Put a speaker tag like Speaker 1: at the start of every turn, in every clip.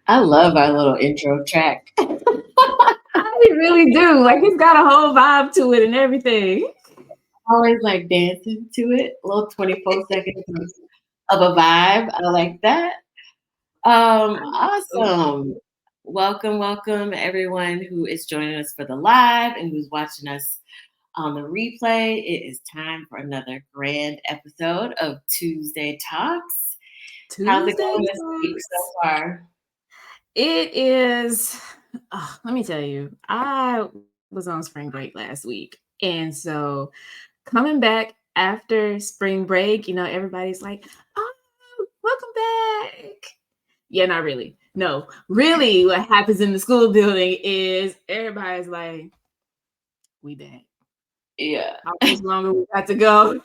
Speaker 1: I love our little intro track.
Speaker 2: I really do. Like it's got a whole vibe to it and everything.
Speaker 1: Always like dancing to it. A little 24 seconds of a vibe. I like that.
Speaker 2: So
Speaker 1: Awesome. Welcome, welcome everyone who is joining us for the live and who's watching us on the replay. It is time for another grand episode of Tuesday Talks. How's it
Speaker 2: Tuesday
Speaker 1: going this week so
Speaker 2: talks.
Speaker 1: far?
Speaker 2: It is. Let me tell you, I was on spring break last week, and so coming back after spring break, everybody's like, "Oh, welcome back." Yeah, not really. No, really, what happens in the school building is everybody's like, "We back.
Speaker 1: Yeah.
Speaker 2: How much longer we got to go?"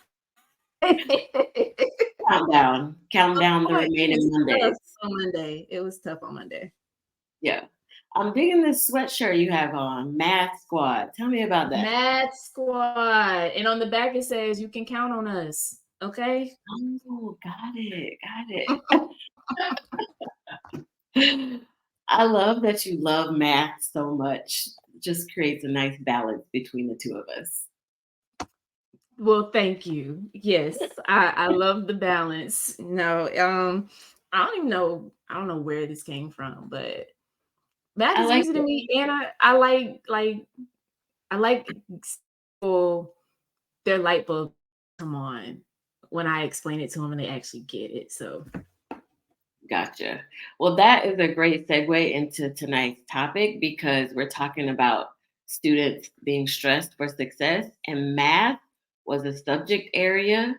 Speaker 1: Count down the
Speaker 2: It
Speaker 1: remaining
Speaker 2: was tough
Speaker 1: Mondays.
Speaker 2: on Monday. It was tough on Monday.
Speaker 1: Yeah. I'm digging this sweatshirt you have on, Math Squad. Tell me about that.
Speaker 2: Mad Squad. And on the back it says you can count on us. Okay.
Speaker 1: Oh, got it. Got it. I love that you love math so much. Just creates a nice balance between the two of us.
Speaker 2: Well, thank you. Yes, I love the balance. No, I don't know where this came from, but math
Speaker 1: I
Speaker 2: is
Speaker 1: like
Speaker 2: easy to
Speaker 1: it.
Speaker 2: me, and I like people their light bulb come on when I explain it to them and they actually get it. So
Speaker 1: Gotcha. Well, that is a great segue into tonight's topic because we're talking about students being stressed for success, and math was a subject area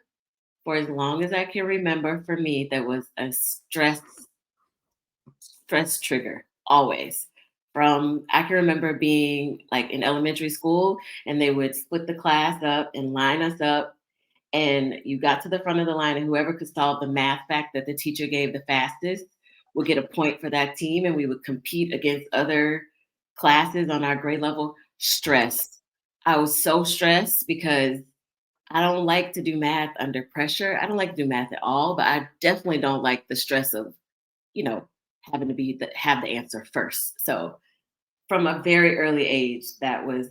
Speaker 1: for as long as I can remember for me that was a stress trigger always. From I can remember being like in elementary school and they would split the class up and line us up and you got to the front of the line and whoever could solve the math fact that the teacher gave the fastest would get a point for that team and we would compete against other classes on our grade level. Stressed. I was so stressed because I don't like to do math under pressure. I don't like to do math at all, but I definitely don't like the stress of, you know, having to have the answer first. So from a very early age, that was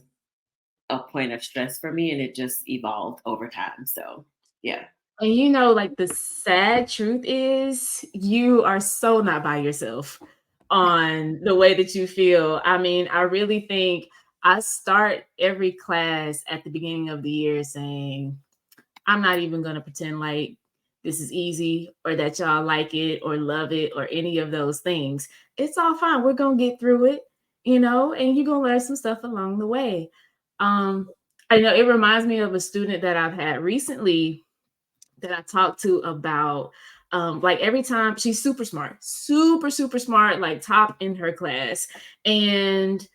Speaker 1: a point of stress for me, and it just evolved over time. So yeah,
Speaker 2: and like the sad truth is you are so not by yourself on the way that you feel. I mean, I really think I start every class at the beginning of the year saying, I'm not even going to pretend like this is easy or that y'all like it or love it or any of those things. It's all fine. We're going to get through it, and you're going to learn some stuff along the way. Um, I know it reminds me of a student that I've had recently that I talked to about like every time she's super smart, super, super smart, like top in her class. And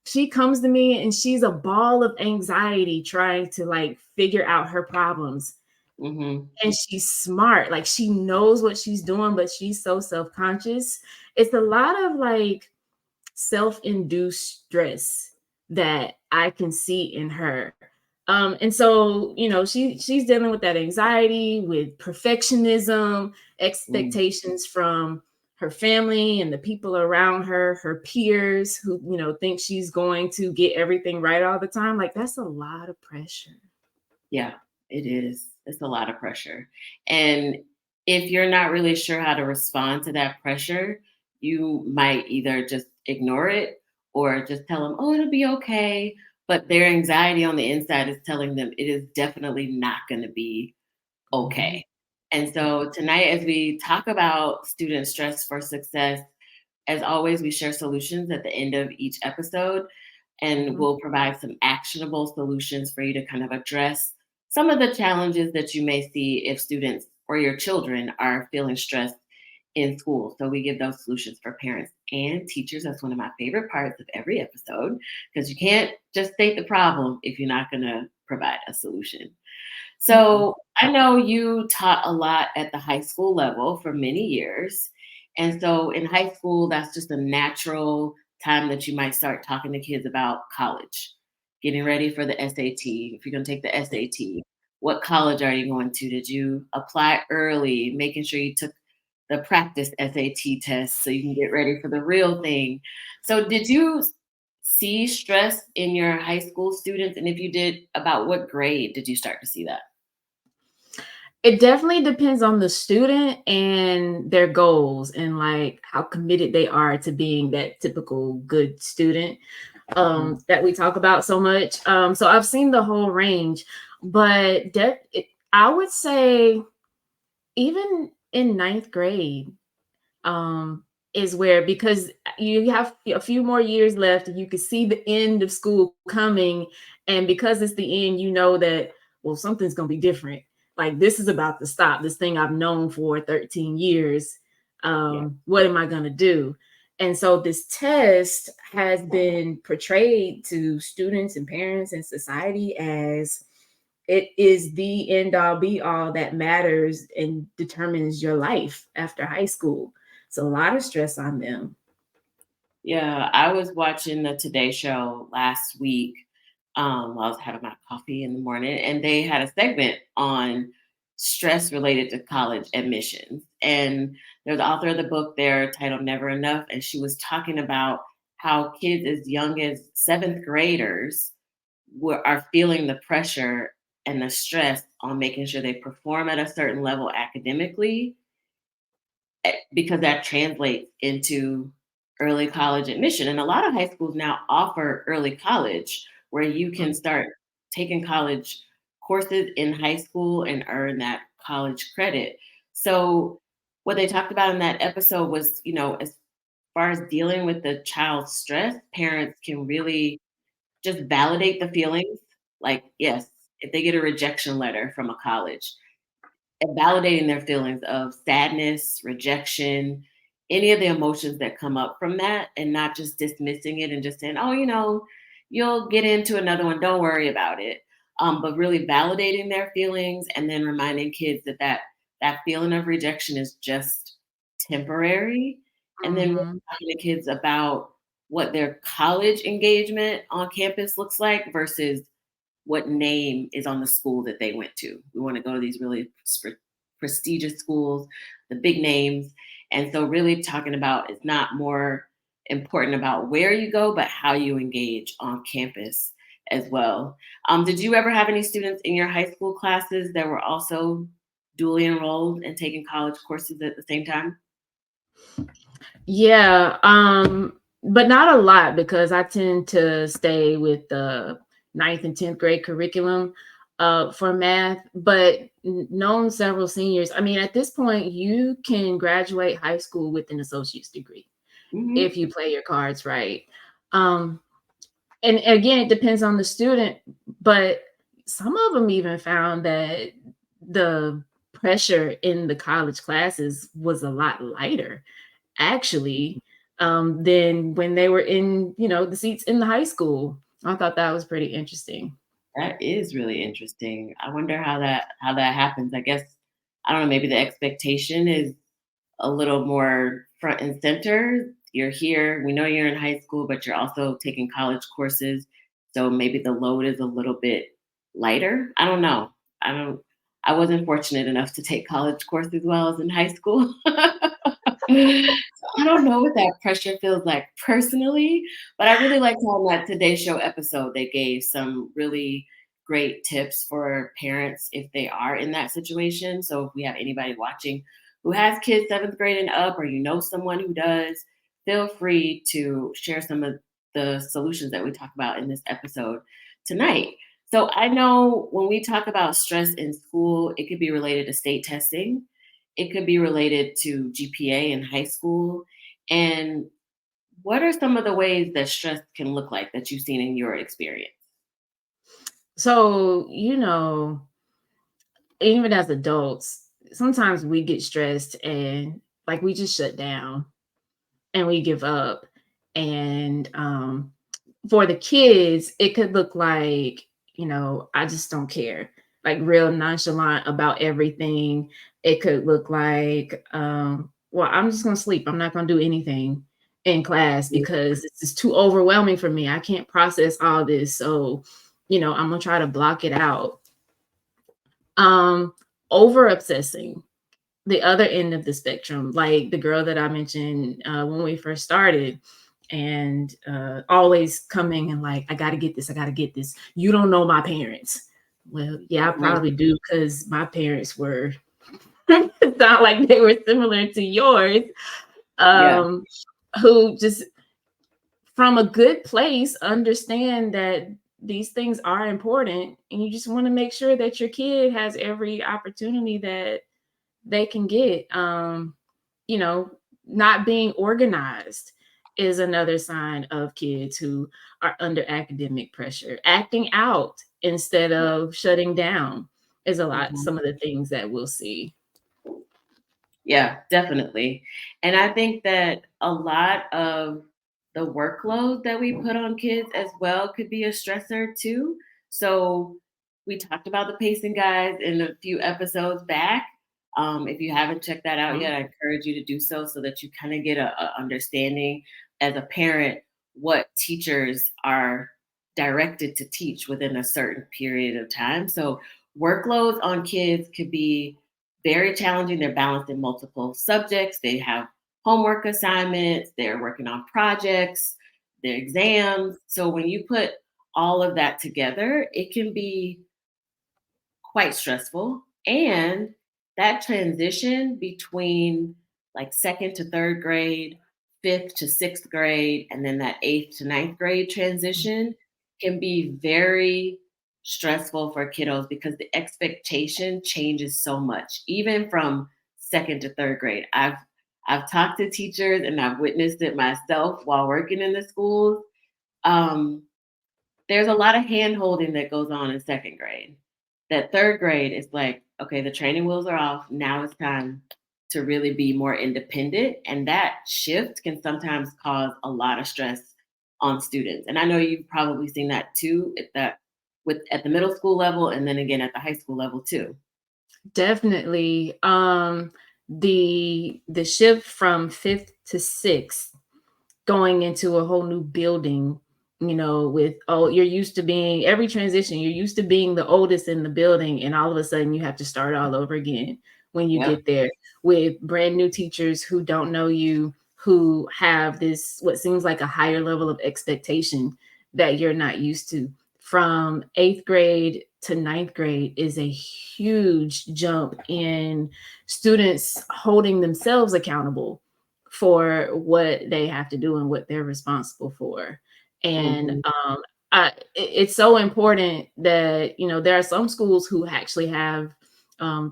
Speaker 2: she comes to me and she's a ball of anxiety trying to like figure out her problems.
Speaker 1: hmm
Speaker 2: And she's smart, like she knows what she's doing, but she's so self-conscious. It's a lot of like self-induced stress that I can see in her. And so, she's dealing with that anxiety, with perfectionism, expectations from her family and the people around her, her peers who, think she's going to get everything right all the time. Like that's a lot of pressure.
Speaker 1: yeah, it is. It's a lot of pressure, and if you're not really sure how to respond to that pressure, you might either just ignore it or just tell them, "Oh, it'll be okay." But their anxiety on the inside is telling them it is definitely not going to be
Speaker 2: Mhm.
Speaker 1: okay. And so tonight, as we talk about student stress for success, as always, we share solutions at the end of each episode, and
Speaker 2: Mhm.
Speaker 1: we'll provide some actionable solutions for you to kind of address some of the challenges that you may see if students or your children are feeling stressed in school. So we give those solutions for parents and teachers. That's one of my favorite parts of every episode because you can't just state the problem if you're not going to provide a solution.
Speaker 2: Mm-mm.
Speaker 1: So I know you taught a lot at the high school level for many years. And so in high school, that's just a natural time that you might start talking to kids about college, getting ready for the SAT. If you're going to take the SAT, what college are you going to? Did you apply early, making sure you took the practice SAT test so you can get ready for the real thing. So did you see stress in your high school students? And if you did, about what grade did you start to see that?
Speaker 2: It definitely depends on the student and their goals and like how committed they are to being that typical good student
Speaker 1: Mhm.
Speaker 2: that we talk about so much. So I've seen the whole range, but I would say even in ninth grade, um, is where, because you have a few more years left and you can see the end of school coming. And because it's the end, you know that, well, something's going to be different. Like, this is about to stop. This thing I've known for 13 years.
Speaker 1: Yeah.
Speaker 2: What am I going to do? And so this test has been portrayed to students and parents and society as it is the end all be all that matters and determines your life after high school. So a lot of stress on them.
Speaker 1: Yeah, I was watching the Today Show last week while I was having my coffee in the morning, and they had a segment on stress related to college admissions. And there's the author of the book there titled Never Enough, and she was talking about how kids as young as seventh graders are feeling the pressure and the stress on making sure they perform at a certain level academically because that translates into early college admission. And a lot of high schools now offer early college where you can start taking college courses in high school and earn that college credit. So, what they talked about in that episode was, as far as dealing with the child's stress, parents can really just validate the feelings. Like, yes, if they get a rejection letter from a college, and validating their feelings of sadness, rejection, any of the emotions that come up from that, and not just dismissing it and just saying, oh, you'll get into another one, don't worry about it. But really validating their feelings and then reminding kids that feeling of rejection is just temporary. And then really
Speaker 2: Mhm.
Speaker 1: talking to kids about what their college engagement on campus looks like versus what name is on the school that they went to. We want to go to these really prestigious schools, the big names. And so, really talking about it's not more important about where you go, but how you engage on campus as well. Did you ever have any students in your high school classes that were also dually enrolled and taking college courses at the same time?
Speaker 2: Yeah, but not a lot because I tend to stay with the ninth and 10th grade curriculum for math, but known several seniors. I mean, at this point, you can graduate high school with an associate's degree
Speaker 1: Hmm.
Speaker 2: if you play your cards right. Um, and again, it depends on the student, but some of them even found that the pressure in the college classes was a lot lighter actually than when they were in, the seats in the high school. I thought that was pretty interesting.
Speaker 1: That is really interesting. I wonder how that happens. I guess I don't know. Maybe the expectation is a little more front and center. You're here, we know you're in high school, but you're also taking college courses. So maybe the load is a little bit lighter. I don't know. I wasn't fortunate enough to take college courses while I was in high school. So I don't know what that pressure feels like personally, but I really liked how in that Today Show episode they gave some really great tips for parents if they are in that situation. So if we have anybody watching who has kids seventh grade and up, or you know someone who does, feel free to share some of the solutions that we talk about in this episode tonight. So I know when we talk about stress in school, it could be related to state testing, it could be related to GPA in high school. And what are some of the ways that stress can look like that you've seen in your experience?
Speaker 2: So, even as adults, sometimes we get stressed and like we just shut down and we give up. And for the kids, it could look like, I just don't care, like real nonchalant about everything. It could look like, well, I'm just going to sleep. I'm not going to do anything in class
Speaker 1: Yeah.
Speaker 2: because it's just too overwhelming for me. I can't process all this. So, I'm going to try to block it out. Um, Over obsessing. the other end of the spectrum, like the girl that I mentioned when we first started, and always coming and like, I got to get this, I got to get this. You don't know my parents. Well, yeah, I
Speaker 1: Mhm.
Speaker 2: probably do, because my parents were it's not like they were similar to yours.
Speaker 1: Yeah.
Speaker 2: Um, who just from a good place understand that these things are important, and you just want to make sure that your kid has every opportunity that they can get. You know, not being organized is another sign of kids who are under academic pressure. Acting out instead of shutting down is a lot,
Speaker 1: Mhm.
Speaker 2: some of the things that we'll see.
Speaker 1: Yeah, definitely. And I think that a lot of the workload that we put on kids as well could be a stressor too. So we talked about the pacing guides in a few episodes back. If you haven't checked that out
Speaker 2: Mhm.
Speaker 1: yet, I encourage you to do so, so that you kind of get a understanding as a parent what teachers are directed to teach within a certain period of time. So workloads on kids could be very challenging. They're balanced in multiple subjects. They have homework assignments, they're working on projects, their exams. So when you put all of that together, it can be quite stressful. And that transition between like second to third grade, fifth to sixth grade, and then that eighth to ninth grade transition can be very stressful for kiddos because the expectation changes so much, even from second to third grade. I've talked to teachers and I've witnessed it myself while working in the schools. Um, there's a lot of hand holding that goes on in second grade. That third grade is like, okay, the training wheels are off. Now it's time to really be more independent. And that shift can sometimes cause a lot of stress on students. And I know you've probably seen that too at the middle school level, and then again at the high school level too.
Speaker 2: Definitely. The shift from fifth to sixth, going into a whole new building, with, oh, you're used to being, every transition, you're used to being the oldest in the building, and all of a sudden you have to start all over again when you
Speaker 1: Yep.
Speaker 2: get there, with brand new teachers who don't know you, who have this, what seems like a higher level of expectation that you're not used to. From eighth grade to ninth grade is a huge jump in students holding themselves accountable for what they have to do and what they're responsible for. And
Speaker 1: Hmm.
Speaker 2: it's so important that, there are some schools who actually have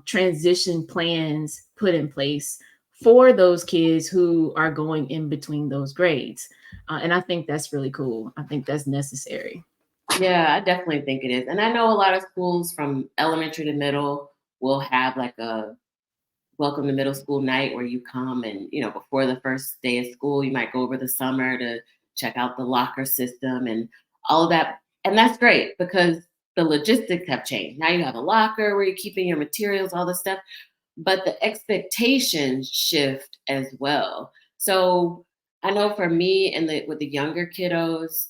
Speaker 2: transition plans put in place for those kids who are going in between those grades. And I think that's really cool. I think that's necessary.
Speaker 1: Yeah, I definitely think it is. And I know a lot of schools from elementary to middle will have like a welcome to middle school night where you come and before the first day of school you might go over the summer to check out the locker system and all of that, and that's great because the logistics have changed. Now you have a locker where you're keeping your materials, all this stuff, but the expectations shift as well. So I know for me and with the younger kiddos,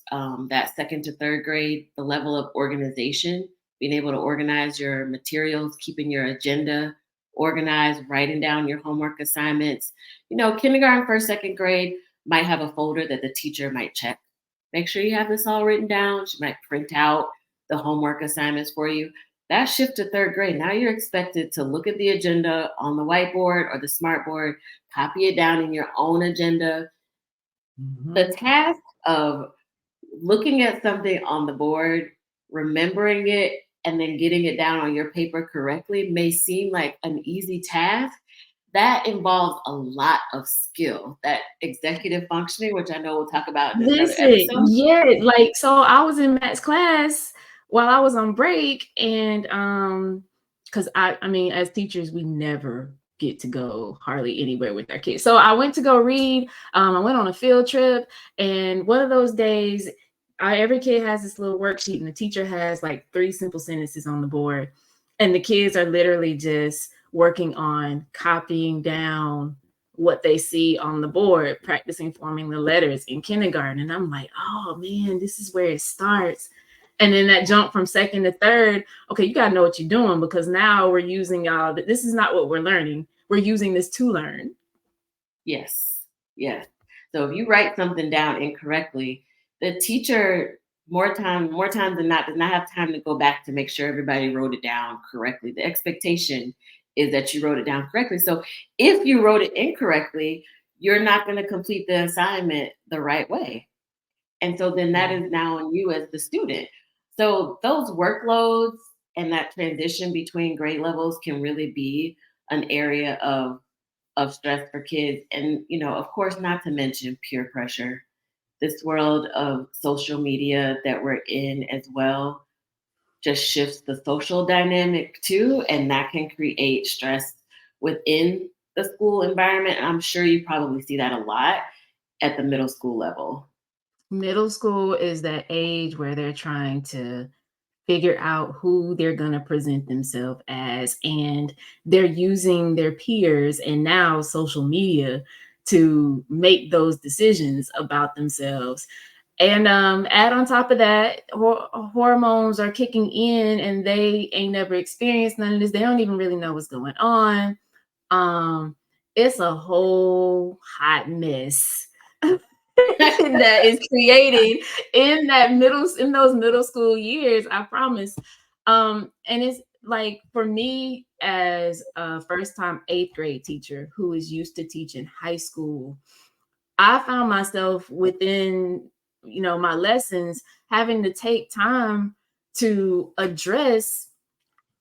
Speaker 1: that second to third grade, the level of organization, being able to organize your materials, keeping your agenda organized, writing down your homework assignments. Kindergarten, first, second grade might have a folder that the teacher might check. Make sure you have this all written down. She might print out the homework assignments for you. That shift to third grade, now you're expected to look at the agenda on the whiteboard or the smartboard, copy it down in your own agenda. The
Speaker 2: Mhm.
Speaker 1: task of looking at something on the board, remembering it, and then getting it down on your paper correctly may seem like an easy task. That involves a lot of skill, that executive functioning, which I know we'll talk about in another
Speaker 2: Listen,
Speaker 1: episode.
Speaker 2: yeah, like, so I was in Matt's class while I was on break, and because I mean, as teachers, we never get to go hardly anywhere with our kids. So I went to go read. I went on a field trip, and one of those days, every kid has this little worksheet, and the teacher has like three simple sentences on the board, and the kids are literally just working on copying down what they see on the board, practicing forming the letters in kindergarten. And I'm like, oh man, this is where it starts. And then that jump from second to third, okay, you got to know what you're doing, because now we're using y'all. This is not what we're learning. we're using this to learn.
Speaker 1: Yes. Yes. So if you write something down incorrectly, the teacher more times than not does not have time to go back to make sure everybody wrote it down correctly. The expectation is that you wrote it down correctly. So if you wrote it incorrectly, you're not going to complete the assignment the right way. And so then that is now on you as the student. So those workloads and that transition between grade levels can really be an area of stress for kids. And, of course, not to mention peer pressure. This world of social media that we're in as well just shifts the social dynamic too. And that can create stress within the school environment. And I'm sure you probably see that a lot at the middle school level.
Speaker 2: Middle school is that age where they're trying to figure out who they're going to present themselves as, and they're using their peers and now social media to make those decisions about themselves. And add on top of that, hormones are kicking in, and they ain't never experienced none of this. They don't even really know what's going on. Um, it's a whole hot mess that is created in those middle school years, I promise. And it's like, for me as a first time 8th grade teacher who is used to teaching high school, I found myself within, my lessons having to take time to address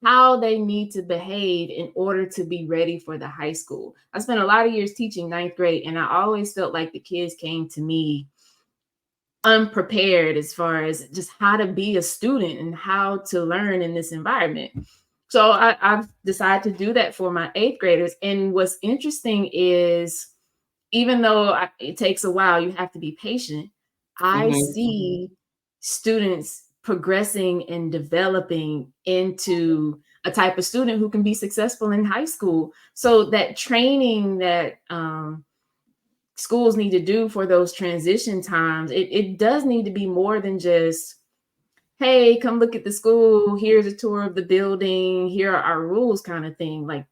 Speaker 2: how they need to behave in order to be ready for the high school. I spent a lot of years teaching 9th grade, and I always felt like the kids came to me unprepared as far as just how to be a student and how to learn in this environment. So I've decided to do that for my 8th graders. And what's interesting is, even though it takes a while, you have to be patient. I
Speaker 1: Mhm.
Speaker 2: see students progressing and developing into a type of student who can be successful in high school. So that training that schools need to do for those transition times, it does need to be more than just, hey, come look at the school, here's a tour of the building, here are our rules kind of thing. Like,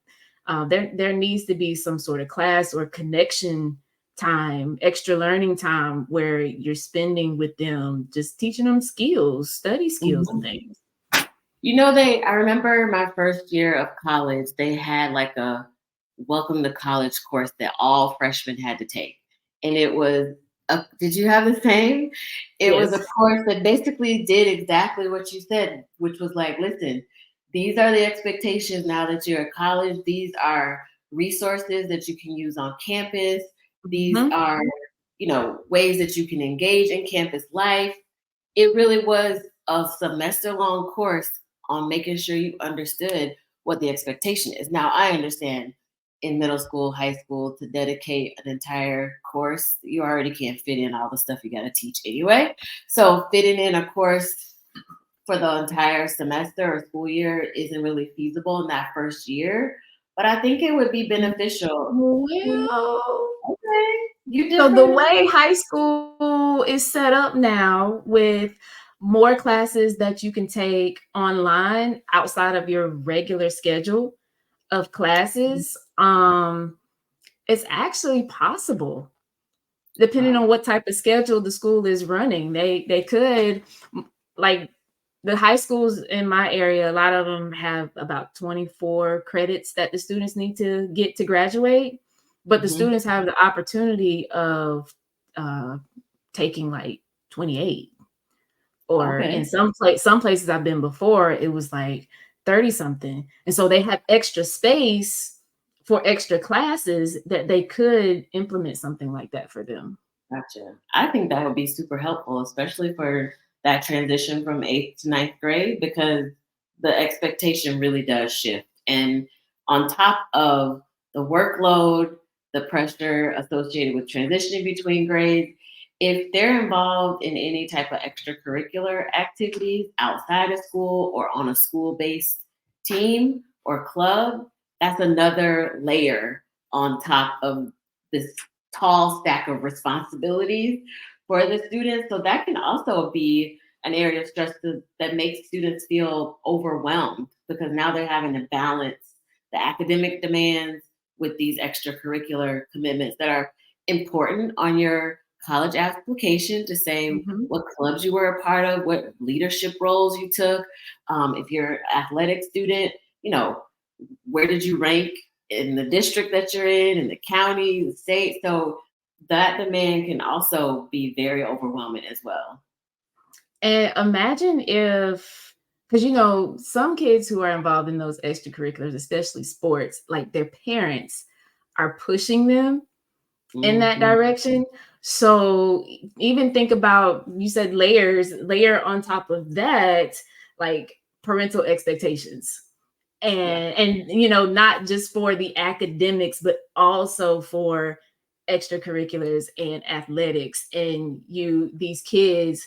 Speaker 2: there needs to be some sort of class or connection time, extra learning time, where you're spending with them, just teaching them skills, study skills and
Speaker 1: Mhm.
Speaker 2: things.
Speaker 1: I remember my first year of college, they had like a welcome to college course that all freshmen had to take. And did you have the same? It was
Speaker 2: Yes.
Speaker 1: a course that basically did exactly what you said, which was like, listen, these are the expectations now that you're at college. These are resources that you can use on campus. These
Speaker 2: Mhm.
Speaker 1: are, ways that you can engage in campus life. It really was a semester long course on making sure you understood what the expectation is. Now, I understand in middle school, high school, to dedicate an entire course, you already can't fit in all the stuff you got to teach anyway. So, fitting in a course for the entire semester or school year isn't really feasible in that first year. But I think it would be beneficial.
Speaker 2: Well,
Speaker 1: Okay, you
Speaker 2: so the
Speaker 1: different?
Speaker 2: way high school is set up now, with more classes that you can take online outside of your regular schedule of classes, it's actually possible, depending
Speaker 1: Oh,
Speaker 2: on what type of schedule the school is running. They could, like, the high schools in my area, a lot of them have about 24 credits that the students need to get to graduate, but the
Speaker 1: mhm.
Speaker 2: students have the opportunity of uh, taking like 28. Or in
Speaker 1: Okay.
Speaker 2: some places I've been before, it was like 30 something. And so they have extra space for extra classes that they could implement something like that for them.
Speaker 1: Gotcha. I think that would be super helpful, especially for that transition from 8th to 9th grade, because the expectation really does shift. And on top of the workload, the pressure associated with transitioning between grades, if they're involved in any type of extracurricular activities outside of school or on a school based team or club, that's another layer on top of this tall stack of responsibilities for the students. So that can also be an area of stress that makes students feel overwhelmed because now they're having to balance the academic demands with these extracurricular commitments that are important on your college application to say
Speaker 2: Mhm.
Speaker 1: what clubs you were a part of, what leadership roles you took. If you're an athletic student, you know, where did you rank in the district that you're in the county, the state? So that demand can also be very overwhelming as well.
Speaker 2: And imagine if, because some kids who are involved in those extracurriculars, especially sports, like their parents are pushing them in that
Speaker 1: Mhm.
Speaker 2: direction. So even think about, you said layer on top of that, like parental expectations.
Speaker 1: Yeah.
Speaker 2: And not just for the academics, but also for extracurriculars and athletics. And these kids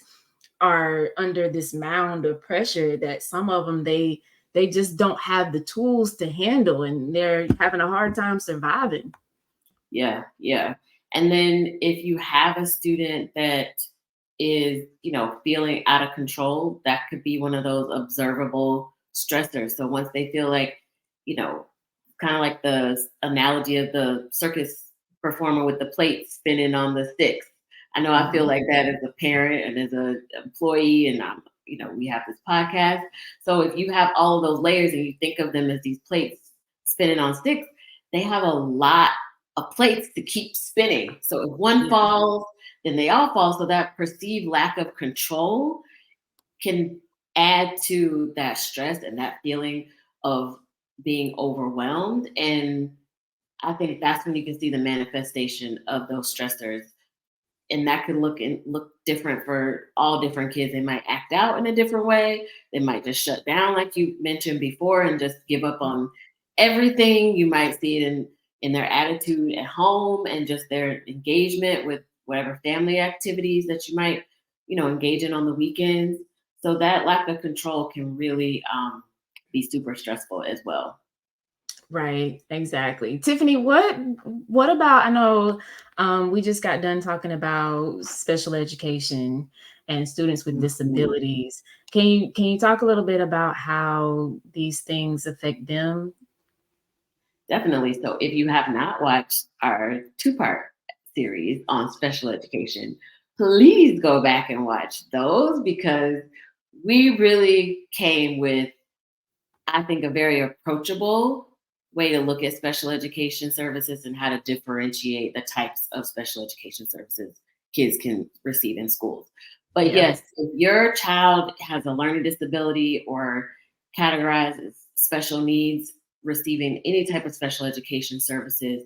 Speaker 2: are under this mound of pressure that some of them they just don't have the tools to handle, and they're having a hard time surviving.
Speaker 1: Yeah, yeah. And then if you have a student that is, feeling out of control, that could be one of those observable stressors. So once they feel like, you know, kind of like the analogy of the circus performer with the plate spinning on the sticks. I know I feel
Speaker 2: Mhm.
Speaker 1: like that as a parent and as an employee, and we have this podcast. So if you have all of those layers and you think of them as these plates spinning on sticks, they have a lot of plates to keep spinning. So if one
Speaker 2: Yeah.
Speaker 1: falls, then they all fall. So that perceived lack of control can add to that stress and that feeling of being overwhelmed. And I think that's when you can see the manifestation of those stressors. And that could look different for all different kids. They might act out in a different way. They might just shut down, like you mentioned before, and just give up on everything. You might see it in their attitude at home and just their engagement with whatever family activities that you might, engage in on the weekends. So that lack of control can really be super stressful as well.
Speaker 2: Right, exactly. Tiffany, what about, I know we just got done talking about special education and students with
Speaker 1: Mhm.
Speaker 2: disabilities. Can you talk a little bit about how these things affect them?
Speaker 1: Definitely. So if you have not watched our two-part series on special education, please go back and watch those because we really came with, I think, a very approachable way to look at special education services and how to differentiate the types of special education services kids can receive in schools. But
Speaker 2: Yeah.
Speaker 1: yes, if your child has a learning disability or categorized as special needs, receiving any type of special education services,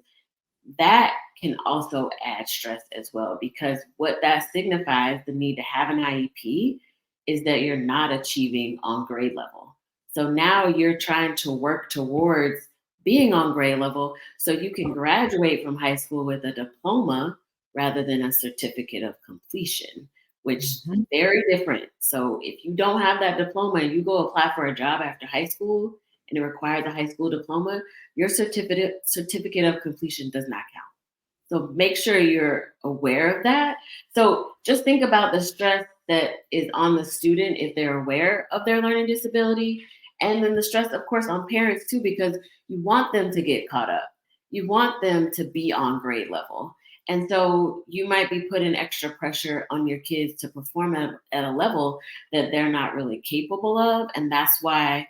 Speaker 1: that can also add stress as well because what that signifies, the need to have an IEP, is that you're not achieving on grade level. So now you're trying to work towards being on grade level so you can graduate from high school with a diploma rather than a certificate of completion, which
Speaker 2: Mhm.
Speaker 1: very different. So if you don't have that diploma and you go apply for a job after high school and it requires a high school diploma, your certificate of completion does not count. So make sure you're aware of that. So just think about the stress that is on the student if they're aware of their learning disability. And then the stress, of course, on parents too, because you want them to get caught up. You want them to be on grade level. And so you might be putting extra pressure on your kids to perform at a level that they're not really capable of. And that's why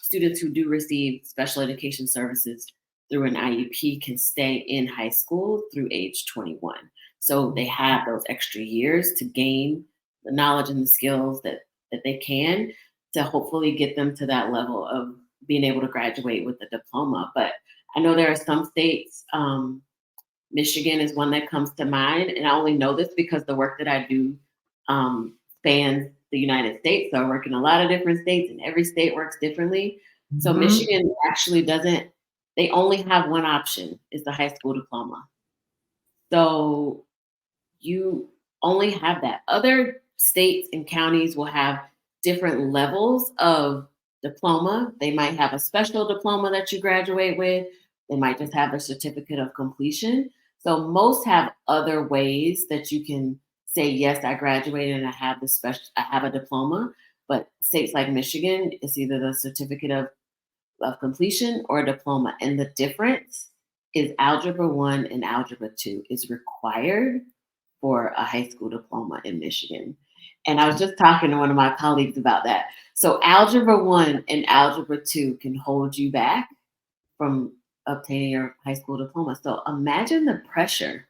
Speaker 1: students who do receive special education services through an IUP can stay in high school through age 21. So they have those extra years to gain the knowledge and the skills that they can to hopefully get them to that level of being able to graduate with a diploma. But I know there are some states, Michigan is one that comes to mind, and I only know this because the work that I do spans the United States. So I work in a lot of different states, and every state works differently. So
Speaker 2: Mhm.
Speaker 1: Michigan actually doesn't. They only have one option: is the high school diploma. So you only have that. Other states and counties will have different levels of diploma. They might have a special diploma that you graduate with. They might just have a certificate of completion. So most have other ways that you can say, yes, I graduated and I have a diploma. But states like Michigan, it's either the certificate of completion or a diploma. And the difference is Algebra 1 and Algebra 2 is required for a high school diploma in Michigan. And I was just talking to one of my colleagues about that. So Algebra 1 and Algebra 2 can hold you back from obtaining your high school diploma. So imagine the pressure.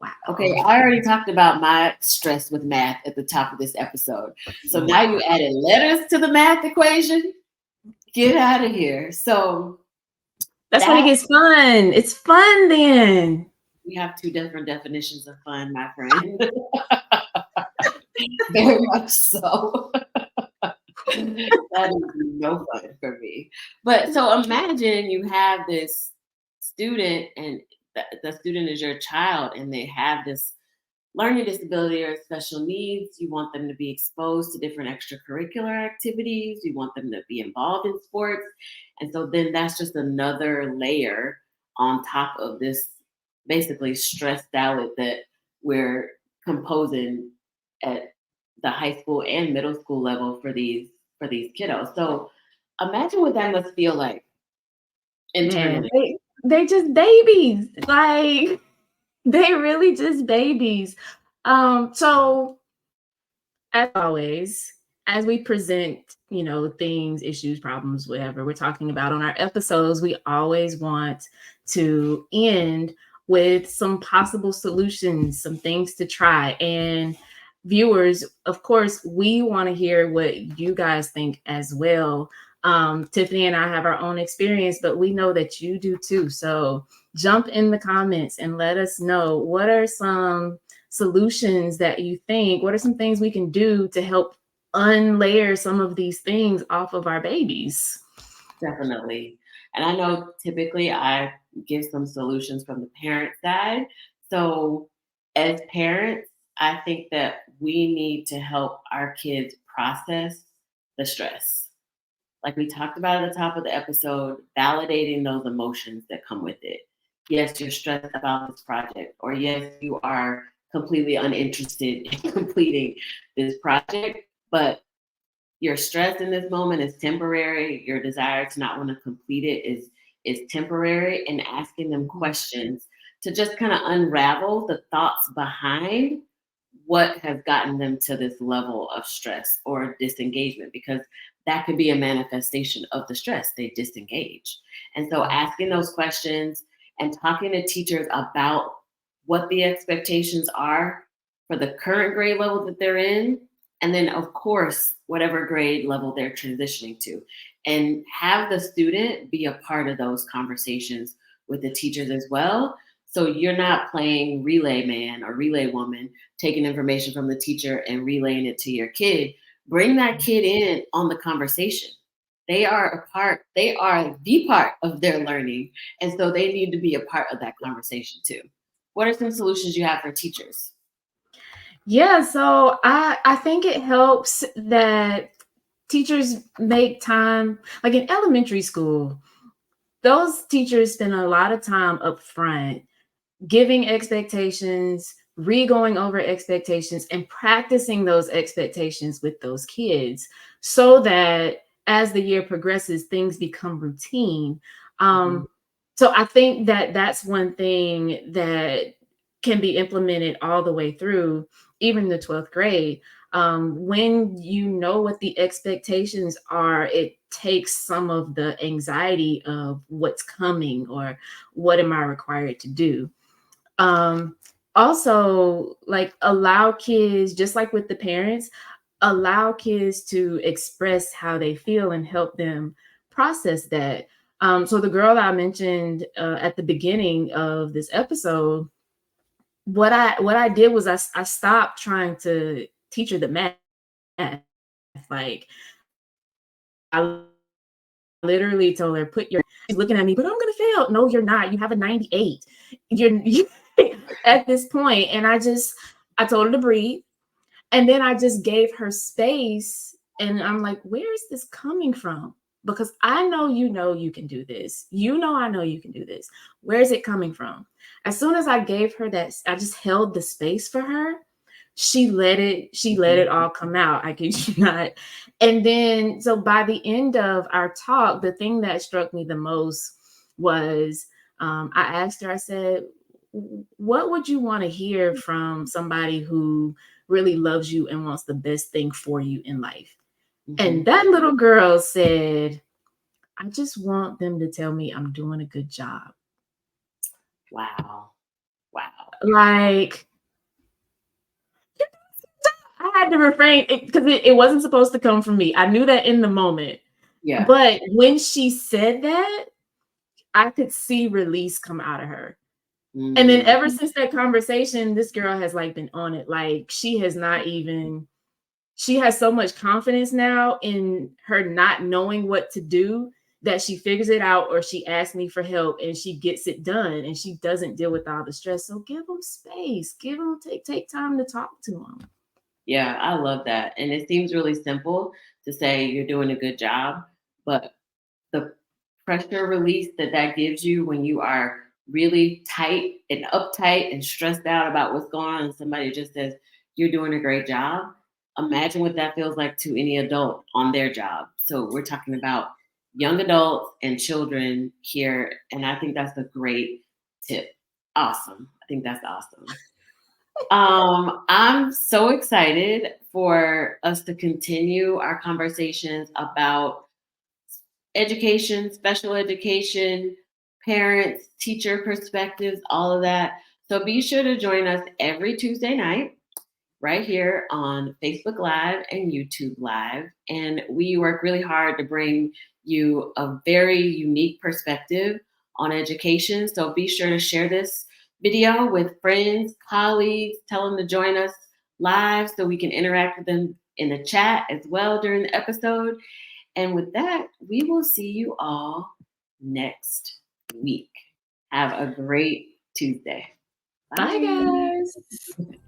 Speaker 2: Wow.
Speaker 1: Okay, I already talked about my stress with math at the top of this episode. So now you added letters to the math equation. Get out of here. So
Speaker 2: That's when it gets fun. It's fun then.
Speaker 1: we have two different definitions of fun, my friend. Very much so. That is no fun for me. But so imagine you have this student, and the student is your child, and they have this learning disability or special needs. You want them to be exposed to different extracurricular activities. You want them to be involved in sports. And so then that's just another layer on top of this basically stress salad that we're composing at the high school and middle school level for these kiddos. So imagine what that must feel like internally.
Speaker 2: Man, they just babies. Like they really just babies. So as always, as we present, things, issues, problems, whatever we're talking about on our episodes, we always want to end with some possible solutions, some things to try. And viewers, of course, we want to hear what you guys think as well. Tiffany and I have our own experience, but we know that you do too. So jump in the comments and let us know, what are some solutions that you think, what are some things we can do to help unlayer some of these things off of our babies?
Speaker 1: Definitely. And I know typically I give some solutions from the parent side. So as parents, I think that we need to help our kids process the stress. Like we talked about at the top of the episode, validating those emotions that come with it. Yes, you're stressed about this project, or yes, you are completely uninterested in completing this project, but your stress in this moment is temporary. Your desire to not want to complete it is temporary, and asking them questions to just kind of unravel the thoughts behind what has gotten them to this level of stress or disengagement, because that could be a manifestation of the stress. They disengage. And so asking those questions and talking to teachers about what the expectations are for the current grade level that they're in, and then of course whatever grade level they're transitioning to, and have the student be a part of those conversations with the teachers as well. So you're not playing relay man or relay woman, taking information from the teacher and relaying it to your kid. Bring that kid in on the conversation. They are the part of their learning. And so they need to be a part of that conversation too. What are some solutions you have for teachers?
Speaker 2: Yeah, so I think it helps that teachers make time, like in elementary school, those teachers spend a lot of time up front giving expectations, re-going over expectations, and practicing those expectations with those kids so that as the year progresses, things become routine. So I think that that's one thing that can be implemented all the way through, even the 12th grade. When you know what the expectations are, it takes some of the anxiety of what's coming or what am I required to do. Also, like, allow kids, just like with the parents, allow kids to express how they feel and help them process that. So the girl that I mentioned at the beginning of this episode, what I did was I stopped trying to teach her the math. Like, I literally told her, she's looking at me, but I'm gonna fail. No, you're not. You have a 98. You at this point. And I told her to breathe. And then I just gave her space. And I'm like, where is this coming from? Because I know you can do this. I know you can do this. Where is it coming from? As soon as I gave her that, I just held the space for her. She let it all come out. I kid you not. And then, so by the end of our talk, the thing that struck me the most was I asked her, I said, what would you want to hear from somebody who really loves you and wants the best thing for you in life?
Speaker 1: Mm-hmm.
Speaker 2: And that little girl said, I just want them to tell me I'm doing a good job.
Speaker 1: Wow. Wow.
Speaker 2: Like, I had to refrain because it wasn't supposed to come from me. I knew that in the moment.
Speaker 1: Yeah.
Speaker 2: But when she said that, I could see release come out of her. And then
Speaker 1: Mm.
Speaker 2: ever since that conversation, this girl has like been on it. Like she has not even, she has so much confidence now in her not knowing what to do that she figures it out or she asks me for help and she gets it done and she doesn't deal with all the stress. So give them space, give them take time to talk to them.
Speaker 1: Yeah, I love that. And it seems really simple to say you're doing a good job, but the pressure release that that gives you when you are really tight and uptight and stressed out about what's going on, and somebody just says, you're doing a great job. Imagine what that feels like to any adult on their job. So we're talking about young adults and children here. And I think that's a great tip. Awesome. I think that's awesome. I'm so excited for us to continue our conversations about education, special education, parents, teacher perspectives, all of that. So be sure to join us every Tuesday night right here on Facebook Live and YouTube Live. And we work really hard to bring you a very unique perspective on education. So be sure to share this video with friends, colleagues, tell them to join us live so we can interact with them in the chat as well during the episode. And with that, we will see you all next week. Have a great Tuesday.
Speaker 2: Bye,
Speaker 1: Bye.
Speaker 2: guys.